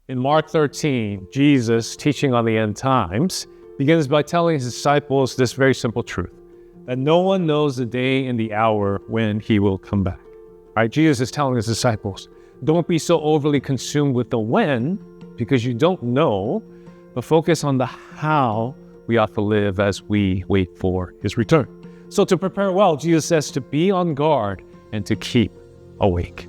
In Mark 13, Jesus, teaching on the end times, begins by telling his disciples this very simple truth, that no one knows the day and the hour when he will come back. Right? Jesus is telling his disciples, don't be so overly consumed with the when, because you don't know, but focus on the how we ought to live as we wait for his return. So to prepare well, Jesus says to be on guard and to keep awake.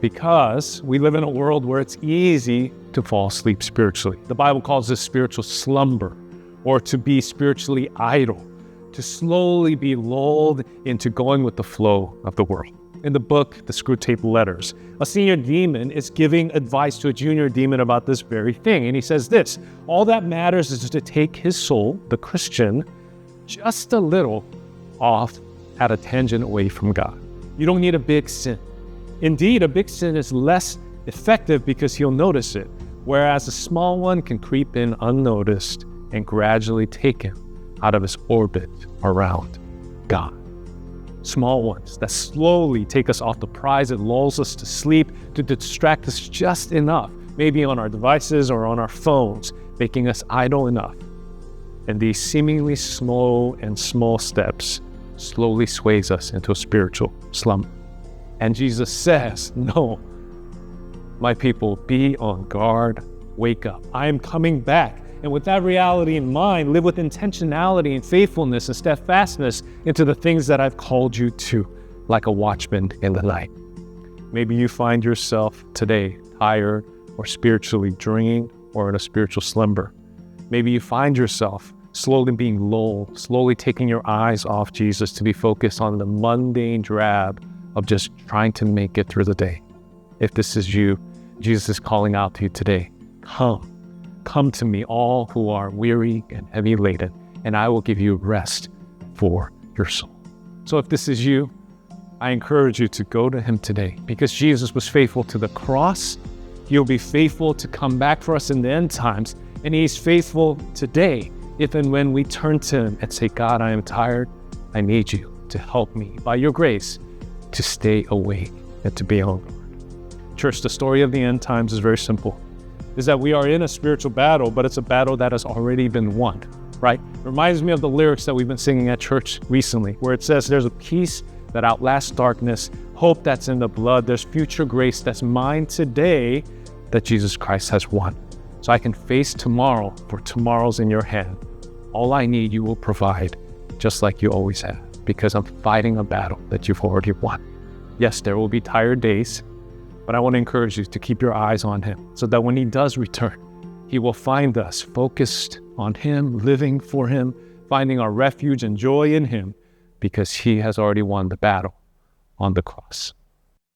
Because we live in a world where it's easy to fall asleep spiritually. The Bible calls this spiritual slumber, or to be spiritually idle, to slowly be lulled into going with the flow of the world. In the book, The Screwtape Letters, a senior demon is giving advice to a junior demon about this very thing. And he says this, all that matters is to take his soul, the Christian, just a little off at a tangent away from God. You don't need a big sin. Indeed, a big sin is less effective because he'll notice it, whereas a small one can creep in unnoticed and gradually take him out of his orbit around God. Small ones that slowly take us off the prize, it lulls us to sleep, to distract us just enough, maybe on our devices or on our phones, making us idle enough. And these seemingly small steps slowly sways us into a spiritual slumber. And Jesus says, no, my people, be on guard, wake up. I am coming back. And with that reality in mind, live with intentionality and faithfulness and steadfastness into the things that I've called you to, like a watchman in the night. Maybe you find yourself today tired or spiritually drained or in a spiritual slumber. Maybe you find yourself slowly being lulled, slowly taking your eyes off Jesus to be focused on the mundane drab of just trying to make it through the day. If this is you, Jesus is calling out to you today, come to me, all who are weary and heavy laden, and I will give you rest for your soul. So if this is you, I encourage you to go to him today, because Jesus was faithful to the cross. He'll be faithful to come back for us in the end times, and he's faithful today if and when we turn to him and say, God, I am tired. I need you to help me by your grace to stay awake and to be on guard. Church, the story of the end times is very simple. Is that we are in a spiritual battle, but it's a battle that has already been won, right? It reminds me of the lyrics that we've been singing at church recently, where it says there's a peace that outlasts darkness, hope that's in the blood, there's future grace that's mine today that Jesus Christ has won. So I can face tomorrow, for tomorrow's in your hand. All I need you will provide, just like you always have, because I'm fighting a battle that you've already won. Yes, there will be tired days, but I want to encourage you to keep your eyes on him so that when he does return, he will find us focused on him, living for him, finding our refuge and joy in him, because he has already won the battle on the cross.